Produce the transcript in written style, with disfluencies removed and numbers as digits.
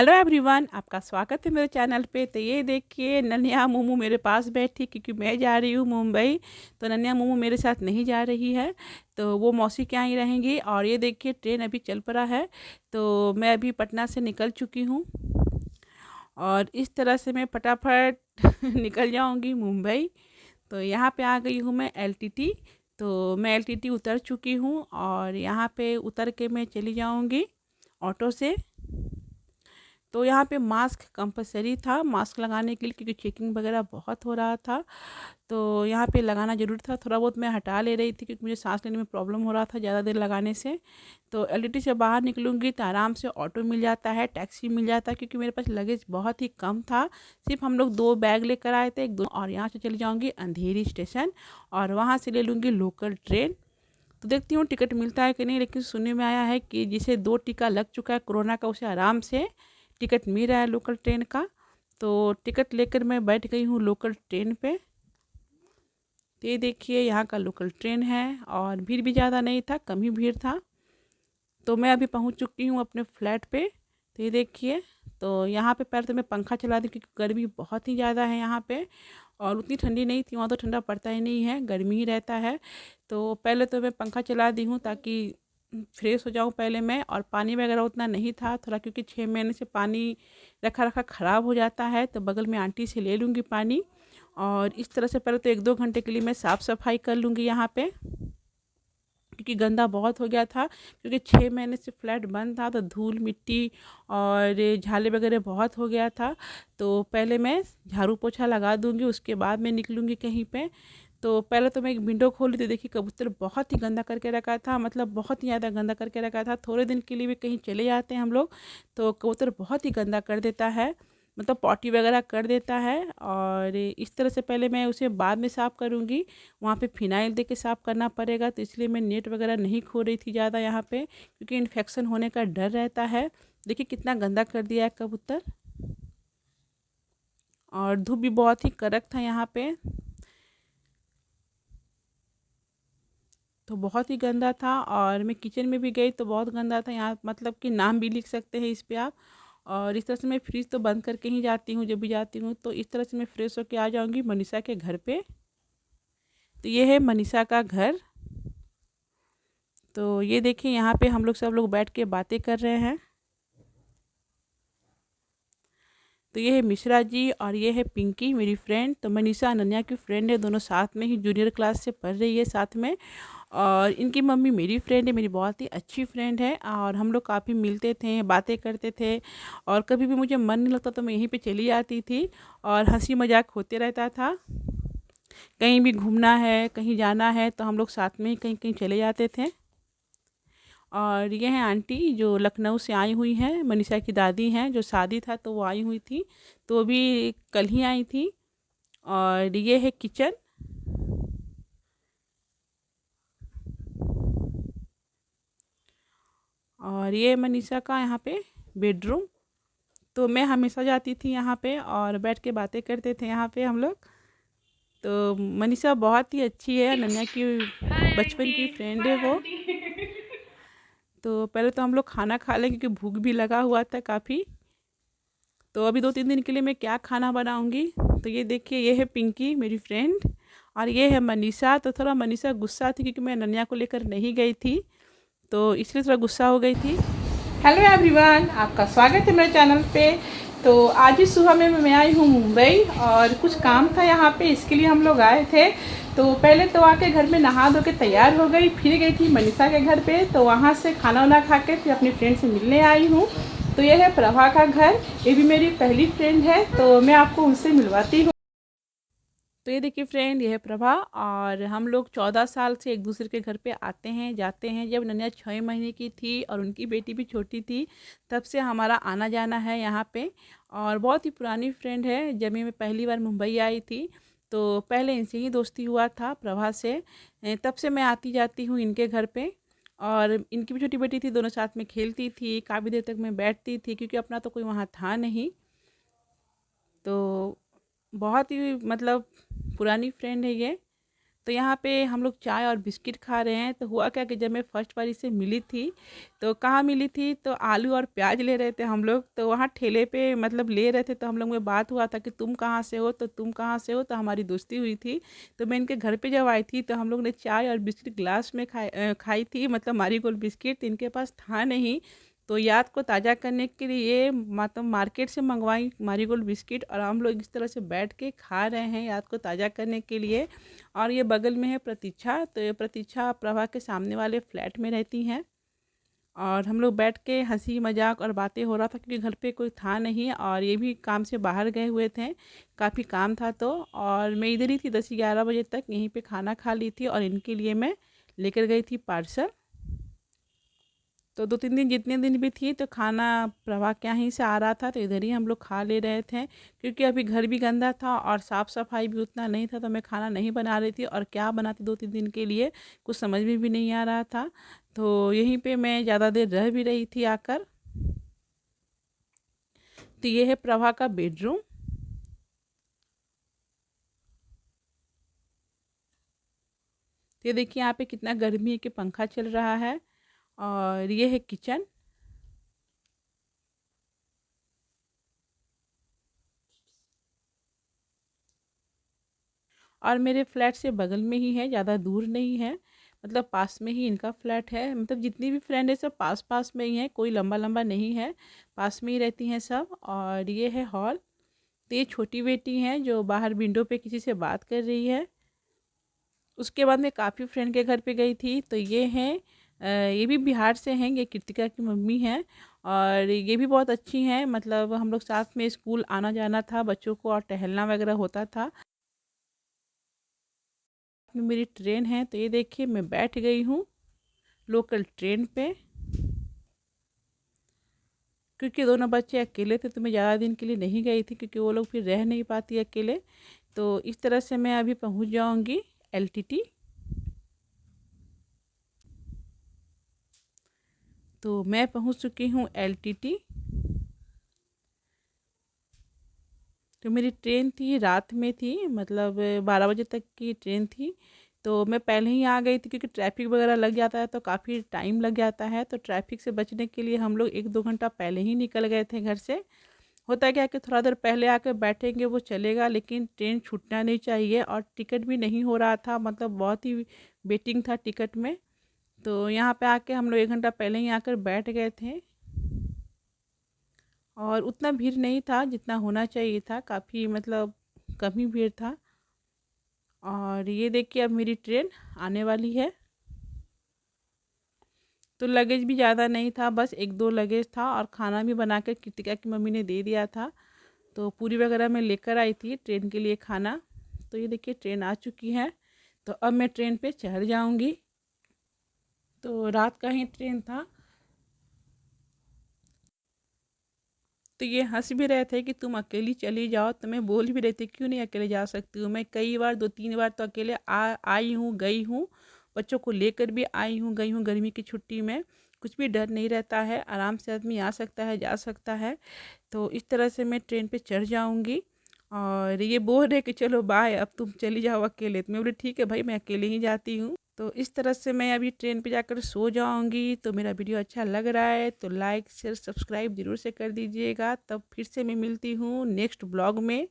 Hello everyone, आपका स्वागत है मेरे चैनल पे। तो ये देखिए नन्या मोमू मेरे पास बैठी क्योंकि मैं जा रही हूँ मुंबई। तो नन्या मोमू मेरे साथ नहीं जा रही है, तो वो मौसी के यहाँ ही रहेंगी। और ये देखिए ट्रेन अभी चल पड़ा है, तो मैं अभी पटना से निकल चुकी हूँ और इस तरह से मैं फटाफट निकल जाऊँगी मुंबई। तो यहाँ पे आ गई हूँ मैं एलटीटी। तो मैं एलटीटी उतर चुकी हूँ और यहाँ पे उतर के मैं चली जाऊँगी ऑटो से। तो यहाँ पे मास्क कंपलसरी था, मास्क लगाने के लिए, क्योंकि चेकिंग वगैरह बहुत हो रहा था। तो यहाँ पे लगाना ज़रूरी था। थोड़ा बहुत मैं हटा ले रही थी क्योंकि मुझे सांस लेने में प्रॉब्लम हो रहा था ज़्यादा देर लगाने से। तो एलटीटी से बाहर निकलूँगी तो आराम से ऑटो मिल जाता है, टैक्सी मिल जाता है, क्योंकि मेरे पास लगेज बहुत ही कम था। सिर्फ हम लोग 2 बैग लेकर आए थे, एक दो। और यहाँ से चली जाऊँगी अंधेरी स्टेशन और वहाँ से ले लूँगी लोकल ट्रेन। तो देखती हूँ टिकट मिलता है कि नहीं, लेकिन सुनने में आया है कि जिसे 2 टीका लग चुका है कोरोना का, उसे आराम से टिकट मिल रहा है लोकल ट्रेन का। तो टिकट लेकर मैं बैठ गई हूँ लोकल ट्रेन पे। तो ये देखिए यहाँ का लोकल ट्रेन है और भीड़ भी ज़्यादा नहीं था, कम ही भीड़ था। तो मैं अभी पहुँच चुकी हूँ अपने फ्लैट पे। तो ये देखिए, तो यहाँ पे पहले तो मैं पंखा चला दी क्योंकि गर्मी बहुत ही ज़्यादा है यहाँ पे। और उतनी ठंडी नहीं थी, वहाँ तो ठंडा पड़ता ही नहीं है, गर्मी ही रहता है। तो पहले तो मैं पंखा चला दी हूँ ताकि फ्रेश हो जाऊँ पहले मैं। और पानी वगैरह उतना नहीं था थोड़ा, क्योंकि 6 महीने से पानी रखा रखा ख़राब हो जाता है। तो बगल में आंटी से ले लूँगी पानी। और इस तरह से पहले तो 1-2 घंटे के लिए मैं साफ़ सफाई कर लूँगी यहाँ पे, क्योंकि गंदा बहुत हो गया था। क्योंकि 6 महीने से फ्लैट बंद था तो धूल मिट्टी और झाले वगैरह बहुत हो गया था। तो पहले मैं झाड़ू पोछा लगा दूँगी, उसके बाद मैं निकलूँगी कहीं पे। तो पहले तो मैं एक विंडो खोली तो देखी कबूतर बहुत ही गंदा करके रखा था, मतलब बहुत ही ज़्यादा गंदा करके रखा था। थोड़े दिन के लिए भी कहीं चले जाते हैं हम लोग तो कबूतर बहुत ही गंदा कर देता है, मतलब पॉटी वगैरह कर देता है। और इस तरह से पहले मैं उसे बाद में साफ़ करूँगी। वहाँ पे फिनाइल दे के साफ़ करना पड़ेगा, तो इसलिए मैं नेट वगैरह नहीं खो रही थी ज़्यादा यहाँ पे, क्योंकि इन्फेक्शन होने का डर रहता है। देखिए कितना गंदा कर दिया है कबूतर। और धूप भी बहुत ही कड़क था यहाँ पे, तो बहुत ही गंदा था। और मैं किचन में भी गई तो बहुत गंदा था यहाँ, मतलब कि नाम भी लिख सकते हैं इस पे आप। और इस तरह से मैं फ्रिज तो बंद करके ही जाती हूँ जब भी जाती हूँ। तो इस तरह से मैं फ्रेश होके आ जाऊँगी मनीषा के घर पे। तो ये है मनीषा का घर। तो ये देखिए यहाँ पे हम लोग सब लोग बैठ के बातें कर रहे हैं। तो ये है मिश्रा जी और ये है पिंकी मेरी फ्रेंड। तो मनीषा अनन्या की फ्रेंड है, दोनों साथ में ही जूनियर क्लास से पढ़ रही है साथ में। और इनकी मम्मी मेरी फ्रेंड है, मेरी बहुत ही अच्छी फ्रेंड है। और हम लोग काफ़ी मिलते थे, बातें करते थे। और कभी भी मुझे मन नहीं लगता तो मैं यहीं पे चली जाती थी और हंसी मजाक होते रहता था। कहीं भी घूमना है, कहीं जाना है तो हम लोग साथ में ही कहीं कहीं चले जाते थे। और ये हैं आंटी जो लखनऊ से आई हुई हैं, मनीषा की दादी हैं, जो शादी था तो वो आई हुई थी, तो अभी कल ही आई थी। और ये है किचन। और ये मनीषा का यहाँ पे बेडरूम। तो मैं हमेशा जाती थी यहाँ पे और बैठ के बातें करते थे यहाँ पे हम लोग। तो मनीषा बहुत ही अच्छी है, अनन्या की हाय बचपन आंटी। की फ्रेंड है हाय वो। आंटी। तो पहले तो हम लोग खाना खा लें क्योंकि भूख भी लगा हुआ था काफ़ी। तो अभी 2-3 दिन के लिए मैं क्या खाना बनाऊंगी। तो ये देखिए, ये है पिंकी मेरी फ्रेंड और ये है मनीषा। तो थोड़ा मनीषा गुस्सा थी क्योंकि मैं अनन्या को लेकर नहीं गई थी, तो इसलिए थोड़ा गुस्सा हो गई थी। हेलो एवरीवन, आपका स्वागत है मेरे चैनल पे। तो आज ही सुबह में मैं आई हूँ मुंबई और कुछ काम था यहाँ पे, इसके लिए हम लोग आए थे। तो पहले तो आके घर में नहा धो के तैयार हो गई, फिर गई थी मनीषा के घर पे। तो वहाँ से खाना वाना खा के फिर अपनी फ्रेंड से मिलने आई हूँ। तो ये है प्रभा का घर, ये भी मेरी पहली फ्रेंड है, तो मैं आपको उनसे मिलवाती हूँ। तो ये देखिए फ्रेंड, ये है प्रभा। और हम लोग 14 साल से एक दूसरे के घर पे आते हैं जाते हैं। जब नन्या 6 महीने की थी और उनकी बेटी भी छोटी थी, तब से हमारा आना जाना है यहाँ पे। और बहुत ही पुरानी फ्रेंड है। जब मैं पहली बार मुंबई आई थी तो पहले इनसे ही दोस्ती हुआ था, प्रभा से। तब से मैं आती जाती हूँ इनके घर पे। और इनकी भी छोटी बेटी थी, दोनों साथ में खेलती थी, काफ़ी देर तक मैं बैठती थी क्योंकि अपना तो कोई वहाँ था नहीं। तो बहुत ही मतलब पुरानी फ्रेंड है ये। तो यहाँ पे हम लोग चाय और बिस्किट खा रहे हैं। तो हुआ क्या कि जब मैं फर्स्ट बार इसे मिली थी, तो कहाँ मिली थी, तो आलू और प्याज ले रहे थे हम लोग। तो वहाँ ठेले पे मतलब ले रहे थे, तो हम लोग में बात हुआ था कि तुम कहाँ से हो, तो तुम कहाँ से हो, तो हमारी दोस्ती हुई थी। तो मैं इनके घर पे जब आई थी, तो हम लोग ने चाय और बिस्किट ग्लास में खाई थी, मतलब मारीगोल्ड बिस्किट इनके पास था नहीं। तो याद को ताज़ा करने के लिए ये मतलब मार्केट से मंगवाई मारीगोल्ड बिस्किट, और हम लोग इस तरह से बैठ के खा रहे हैं याद को ताज़ा करने के लिए। और ये बगल में है प्रतीक्षा। तो ये प्रतीक्षा प्रभा के सामने वाले फ्लैट में रहती हैं। और हम लोग बैठ के हंसी मजाक और बातें हो रहा था, क्योंकि घर पे कोई था नहीं और ये भी काम से बाहर गए हुए थे, काफ़ी काम था। तो और मैं इधर ही थी 10-11 बजे तक, यहीं पे खाना खा ली थी, और इनके लिए मैं लेकर गई थी पार्सल। तो 2-3 दिन जितने दिन भी थी, तो खाना प्रभा के यहाँ ही से आ रहा था, तो इधर ही हम लोग खा ले रहे थे। क्योंकि अभी घर भी गंदा था और साफ़ सफाई भी उतना नहीं था, तो मैं खाना नहीं बना रही थी, और क्या बनाती 2-3 दिन के लिए कुछ समझ में भी नहीं आ रहा था। तो यहीं पे मैं ज़्यादा देर रह भी रही थी आकर। तो ये है प्रभा का बेडरूम। तो ये देखिए यहाँ पे कितना गर्मी है कि पंखा चल रहा है। और ये है किचन। और मेरे फ्लैट से बगल में ही है, ज़्यादा दूर नहीं है, मतलब पास में ही इनका फ्लैट है। मतलब जितनी भी फ्रेंड है सब पास पास में ही है, कोई लंबा लंबा नहीं है, पास में ही रहती हैं सब। और ये है हॉल। तो ये छोटी बेटी है जो बाहर विंडो पे किसी से बात कर रही है। उसके बाद मैं काफ़ी फ्रेंड के घर पे गई थी। तो ये हैं ये भी बिहार से हैं, ये कृतिका की मम्मी हैं। और ये भी बहुत अच्छी हैं, मतलब हम लोग साथ में स्कूल आना जाना था बच्चों को, और टहलना वगैरह होता था। मेरी ट्रेन है, तो ये देखिए मैं बैठ गई हूँ लोकल ट्रेन पे। क्योंकि दोनों बच्चे अकेले थे, तो मैं ज़्यादा दिन के लिए नहीं गई थी, क्योंकि वो लोग फिर रह नहीं पाती अकेले। तो इस तरह से मैं अभी पहुँच जाऊँगी एलटीटी। तो मैं पहुँच चुकी हूँ एलटीटी। तो मेरी ट्रेन थी रात में थी, मतलब 12 बजे तक की ट्रेन थी। तो मैं पहले ही आ गई थी, क्योंकि ट्रैफिक वगैरह लग जाता है तो काफ़ी टाइम लग जाता है। तो ट्रैफिक से बचने के लिए हम लोग 1-2 घंटा पहले ही निकल गए थे घर से। होता क्या है कि थोड़ा देर पहले आकर बैठेंगे वो चलेगा, लेकिन ट्रेन छूटना नहीं चाहिए। और टिकट भी नहीं हो रहा था, मतलब बहुत ही वेटिंग था टिकट में। तो यहाँ पे आके हम लोग 1 घंटा पहले ही आकर बैठ गए थे। और उतना भीड़ नहीं था जितना होना चाहिए था, काफ़ी मतलब कम ही भीड़ था। और ये देखिए अब मेरी ट्रेन आने वाली है। तो लगेज भी ज़्यादा नहीं था, बस 1-2 लगेज था, और खाना भी बना कर कृतिका की मम्मी ने दे दिया था। तो पूरी वगैरह मैं लेकर आई थी ट्रेन के लिए खाना। तो ये देखिए ट्रेन आ चुकी है। तो अब मैं ट्रेन पे चढ़ जाऊंगी। तो रात का ही ट्रेन था। तो ये हंस भी रहे थे कि तुम अकेली चली जाओ। तो मैं बोल भी रही थी क्यों नहीं अकेले जा सकती हूँ, मैं कई बार 2-3 बार तो अकेले आई हूँ गई हूँ। बच्चों को लेकर भी आई हूँ गई हूँ गर्मी की छुट्टी में। कुछ भी डर नहीं रहता है, आराम से आदमी आ सकता है जा सकता है। तो इस तरह से मैं ट्रेन पे चढ़ जाऊँगी। और ये बोल रहे कि चलो बाय अब तुम चली जाओ अकेले। तो मैं बोली ठीक है भाई मैं अकेले ही जाती हूँ। तो इस तरह से मैं अभी ट्रेन पे जाकर सो जाऊंगी। तो मेरा वीडियो अच्छा लग रहा है तो लाइक शेयर सब्सक्राइब ज़रूर से कर दीजिएगा। तब फिर से मैं मिलती हूँ नेक्स्ट ब्लॉग में।